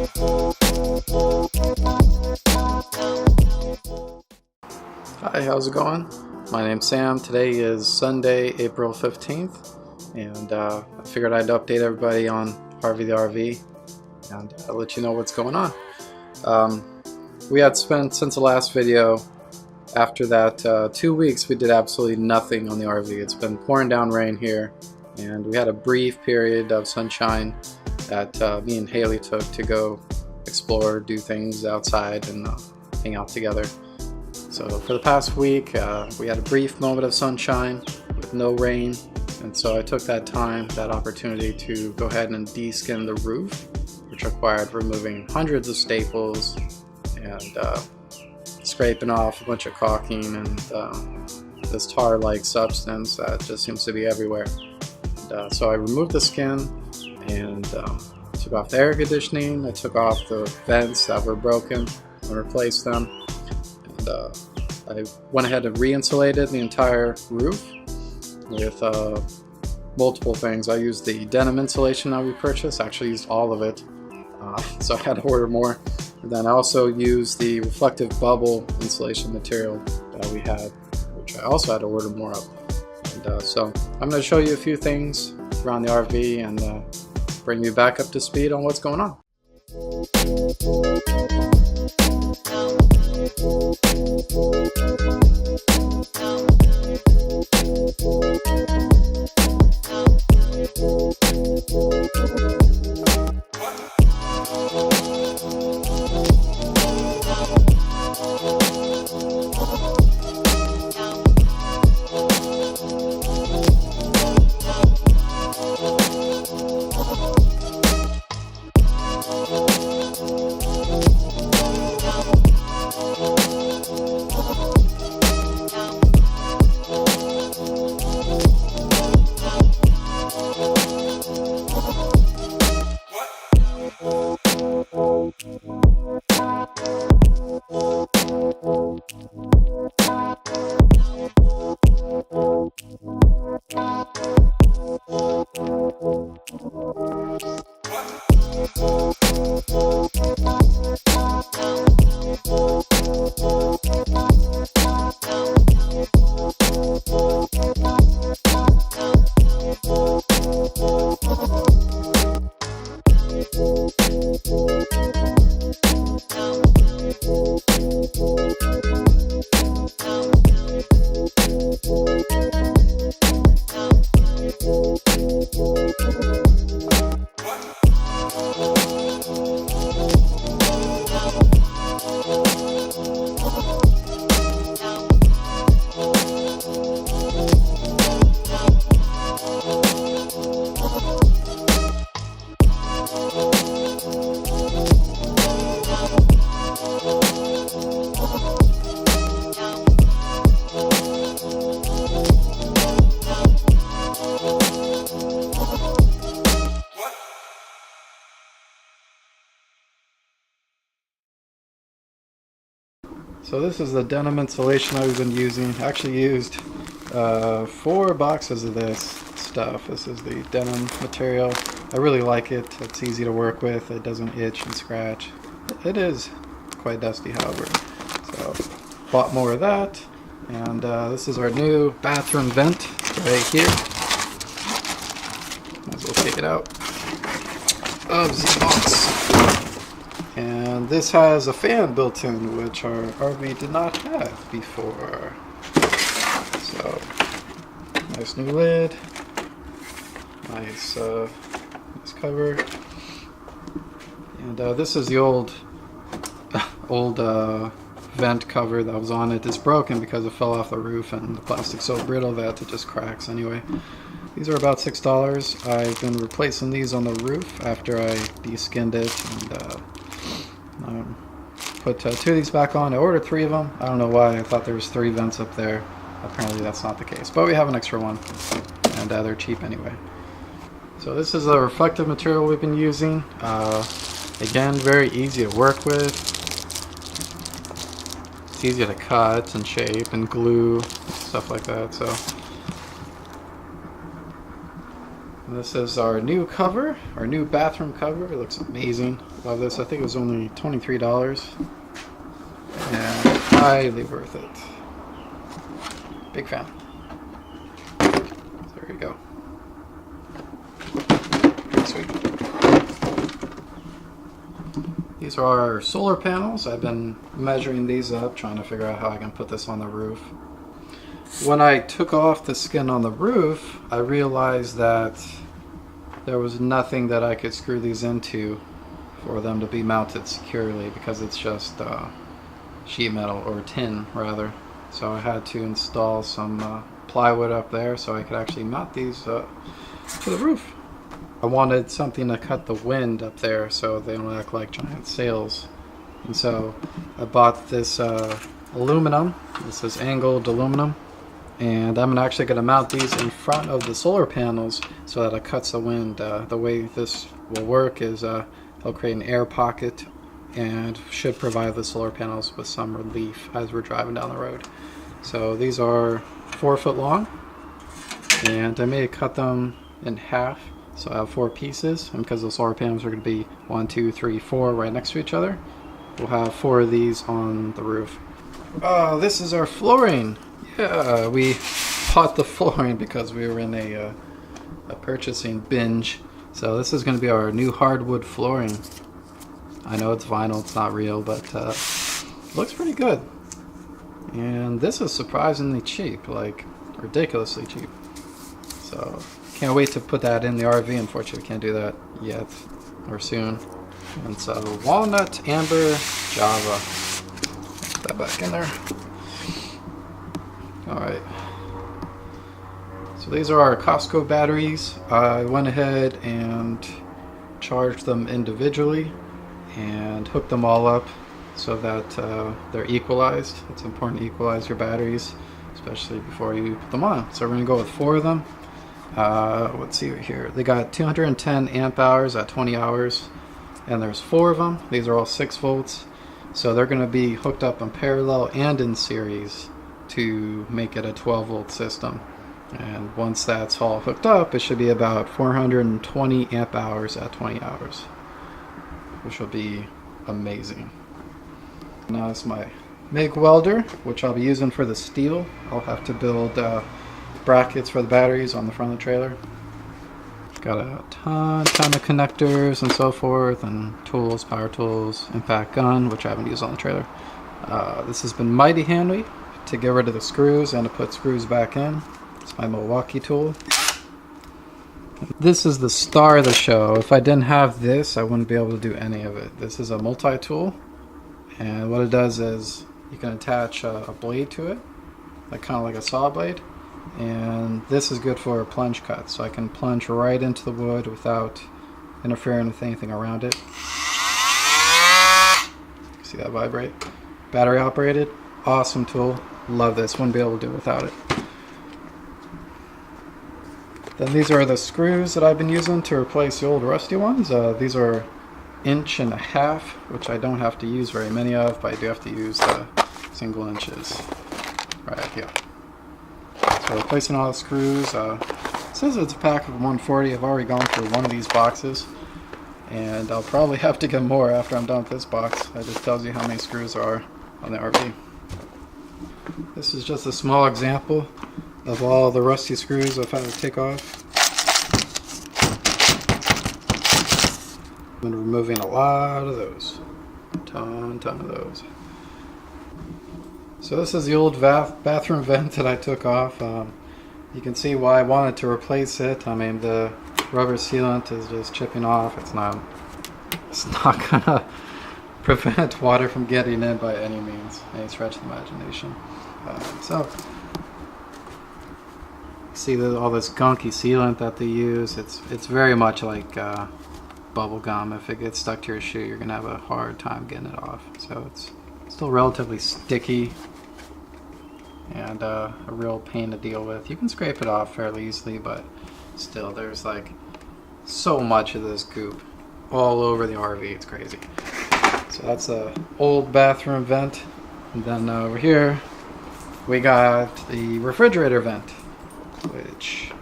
Hi, how's it going? My name's Sam. Today is Sunday, April 15th, and I figured I'd update everybody on Harvey the RV and let you know what's going on. We had spent, since the last video, after that 2 weeks, we did absolutely nothing on the RV. It's been pouring down rain here, and we had a brief period of sunshine that me and Haley took to go explore, do things outside, and hang out together. So for the past week, we had a brief moment of sunshine with no rain, and so I took that time, that opportunity to go ahead and de-skin the roof, which required removing hundreds of staples and scraping off a bunch of caulking and this tar-like substance that just seems to be everywhere. And, so I removed the skin and took off the air conditioning. I took off the vents that were broken and replaced them. And I went ahead and re-insulated the entire roof with multiple things. I used the denim insulation that we purchased. I actually used all of it, so I had to order more. And then I also used the reflective bubble insulation material that we had, which I also had to order more of. And so I'm going to show you a few things around the RV and bring you back up to speed on what's going on. So this is the denim insulation I've been using. I actually used 4 boxes of this stuff. This is the denim material. I really like it. It's easy to work with. It doesn't itch and scratch. It is quite dusty, however. So bought more of that. And this is our new bathroom vent right here. Might as well take it out of the box. And this has a fan built in, which our RV did not have before. So, nice new lid, nice cover. And this is the old vent cover that was on it. It's broken because it fell off the roof and the plastic's so brittle that it just cracks anyway. These are about $6. I've been replacing these on the roof after I de-skinned it and put 2 of these back on. I ordered 3 of them. I don't know why. I thought there was 3 vents up there. Apparently that's not the case, but we have an extra one, and they're cheap anyway. So this is the reflective material we've been using. Again, very easy to work with. It's easy to cut and shape and glue, stuff like that. So And this is our new cover, our new bathroom cover. It looks amazing. Love this. I think it was only $23. And highly worth it. Big fan. There you go. Sweet. These are our solar panels. I've been measuring these up, trying to figure out how I can put this on the roof. When I took off the skin on the roof, I realized that there was nothing that I could screw these into for them to be mounted securely, because it's just sheet metal, or tin rather. So I had to install some plywood up there so I could actually mount these to the roof. I wanted something to cut the wind up there so they don't act like giant sails. And so I bought this aluminum. This is angled aluminum. And I'm actually going to mount these in front of the solar panels so that it cuts the wind. The way this will work is it'll create an air pocket and should provide the solar panels with some relief as we're driving down the road. So these are 4 foot long, and I may cut them in half. So I have 4 pieces, and because the solar panels are going to be 1, 2, 3, 4 right next to each other, we'll have 4 of these on the roof. Oh, this is our flooring. Yeah, we bought the flooring because we were in a purchasing binge. So this is going to be our new hardwood flooring. I know it's vinyl, it's not real, but it looks pretty good. And this is surprisingly cheap, like ridiculously cheap. So can't wait to put that in the RV. Unfortunately, can't do that yet or soon. And so walnut, amber, java. Put that back in there. Alright, so these are our Costco batteries. I went ahead and charged them individually and hooked them all up so that they're equalized. It's important to equalize your batteries, especially before you put them on. So we're going to go with 4 of them. Let's see here. They got 210 amp hours at 20 hours, and there's 4 of them. These are all 6 volts. So they're going to be hooked up in parallel and in series to make it a 12 volt system. And once that's all hooked up, it should be about 420 amp hours at 20 hours, which will be amazing. Now it's my MIG welder, which I'll be using for the steel. I'll have to build brackets for the batteries on the front of the trailer. Got a ton of connectors and so forth, and tools, power tools, impact gun, which I haven't used on the trailer. This has been mighty handy to get rid of the screws and to put screws back in. It's my Milwaukee tool. This is the star of the show. If I didn't have this, I wouldn't be able to do any of it. This is a multi-tool, and what it does is you can attach a blade to it, like kind of like a saw blade, and this is good for plunge cuts, so I can plunge right into the wood without interfering with anything around it. See that vibrate? Battery operated. Awesome tool. Love this. Wouldn't be able to do without it. Then these are the screws that I've been using to replace the old rusty ones. These are 1.5 inches, which I don't have to use very many of, but I do have to use the single inches right here. So replacing all the screws. It says it's a pack of 140. I've already gone through one of these boxes, and I'll probably have to get more after I'm done with this box. It just tells you how many screws there are on the RV. This is just a small example of all the rusty screws I've had to take off. I've been removing a lot of those. Ton of those. So this is the old bathroom vent that I took off. You can see why I wanted to replace it. I mean, the rubber sealant is just chipping off. It's not gonna prevent water from getting in by any means, any stretch of the imagination. So see all this gunky sealant that they use. It's very much like bubble gum. If it gets stuck to your shoe, you're gonna have a hard time getting it off. So it's still relatively sticky and a real pain to deal with. You can scrape it off fairly easily, but still there's like so much of this goop all over the RV. It's crazy. So that's the old bathroom vent. And then over here we got the refrigerator vent, which,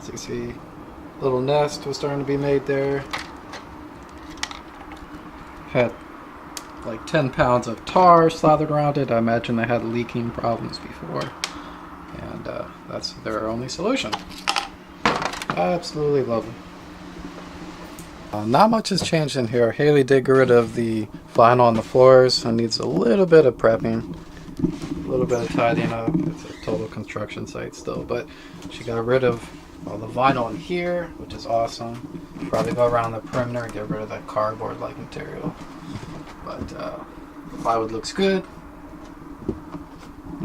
as you see, Little nest was starting to be made there. Had like 10 pounds of tar slathered around it. I imagine they had leaking problems before, and that's their only solution. Absolutely lovely. Not much has changed in here. Haley did get rid of the vinyl on the floors and needs a little bit of prepping, a little bit of tidying up. It's a total construction site still, but she got rid of all the vinyl in here, which is awesome. Probably go around the perimeter and get rid of that cardboard-like material. But the plywood looks good.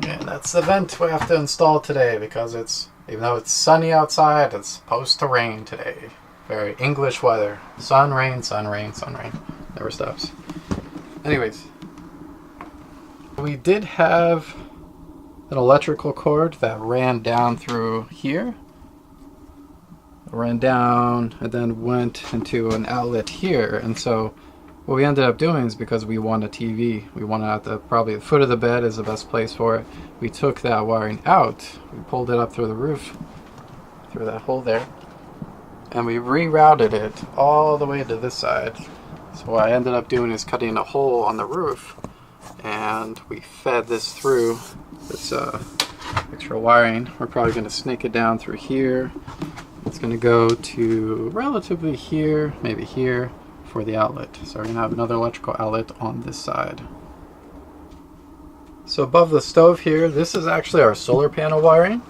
And that's the vent we have to install today because it's, even though it's sunny outside, it's supposed to rain today. Very English weather. Sun, rain, sun, rain, sun, rain. Never stops. Anyways, we did have an electrical cord that ran down through here. It ran down and then went into an outlet here. And so what we ended up doing is, because we want a TV, we wanted at the, probably the foot of the bed is the best place for it. We took that wiring out. We pulled it up through the roof, through that hole there. And we rerouted it all the way to this side. So what I ended up doing is cutting a hole on the roof, and we fed this through this extra wiring. We're probably going to snake it down through here. It's going to go to relatively here, maybe here, for the outlet. So we're going to have another electrical outlet on this side. So above the stove here, this is actually our solar panel wiring.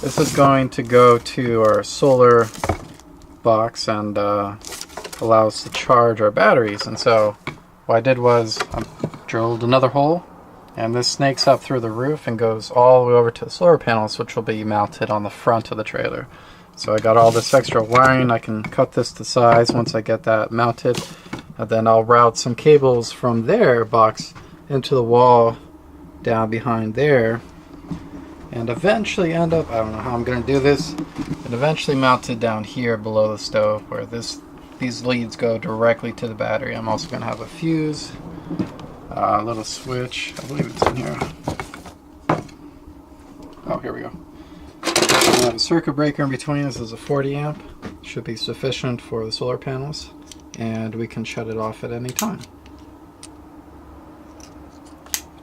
This is going to go to our solar box and allow us to charge our batteries. And so what I did was I drilled another hole, and this snakes up through the roof and goes all the way over to the solar panels, which will be mounted on the front of the trailer. So I got all this extra wiring. I can cut this to size once I get that mounted, and then I'll route some cables from their box into the wall down behind there, and eventually end up, I don't know how I'm going to do this, and eventually mount it down here below the stove where these leads go directly to the battery. I'm also going to have a fuse, a little switch, I believe it's in here. Oh, here we go. I have a circuit breaker in between. This is a 40 amp, should be sufficient for the solar panels, and we can shut it off at any time.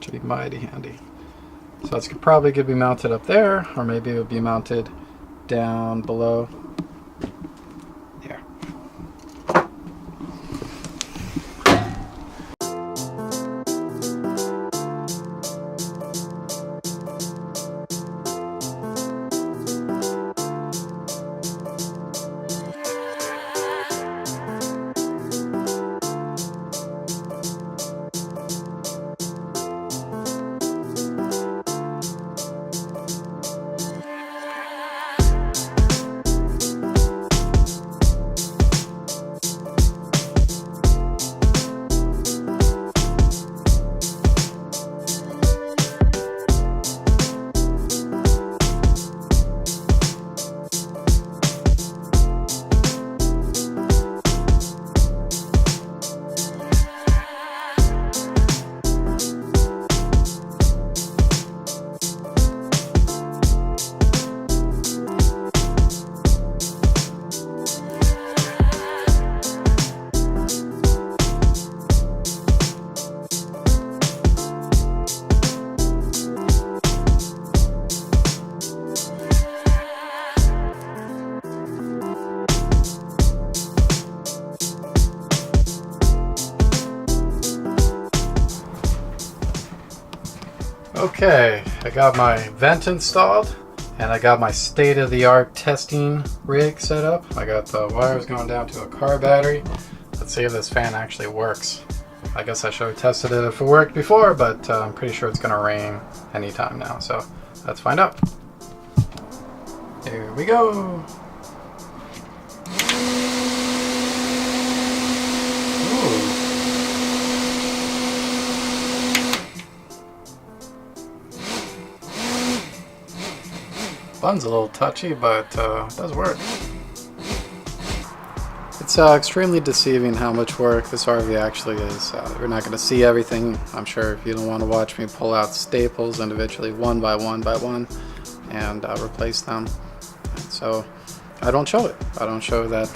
Should be mighty handy. So it's probably going to be mounted up there, or maybe it would be mounted down below. There. Okay, I got my vent installed, and I got my state-of-the-art testing rig set up. I got the wires going down to a car battery. Let's see if this fan actually works. I guess I should have tested it if it worked before, but I'm pretty sure it's gonna rain anytime now, so let's find out. Here we go. Ooh. Bun's a little touchy, but it does work. It's extremely deceiving how much work this RV actually is. You're not going to see everything. I'm sure if you don't want to watch me pull out staples individually one by one and replace them. And so I don't show it. I don't show that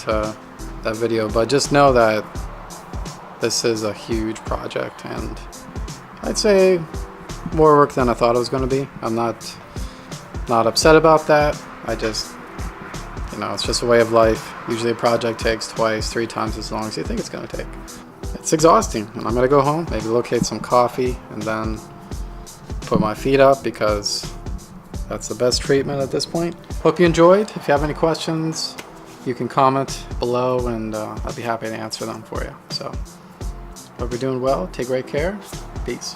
that video, but just know that this is a huge project, and I'd say more work than I thought it was going to be. I'm not upset about that. I just, you know, it's just a way of life. Usually a project takes twice, 3 times as long as you think it's going to take. It's exhausting, and I'm going to go home, maybe locate some coffee, and then put my feet up, because that's the best treatment at this point. Hope you enjoyed. If you have any questions, you can comment below, and I'd be happy to answer them for you. So, hope you're doing well. Take great care. Peace.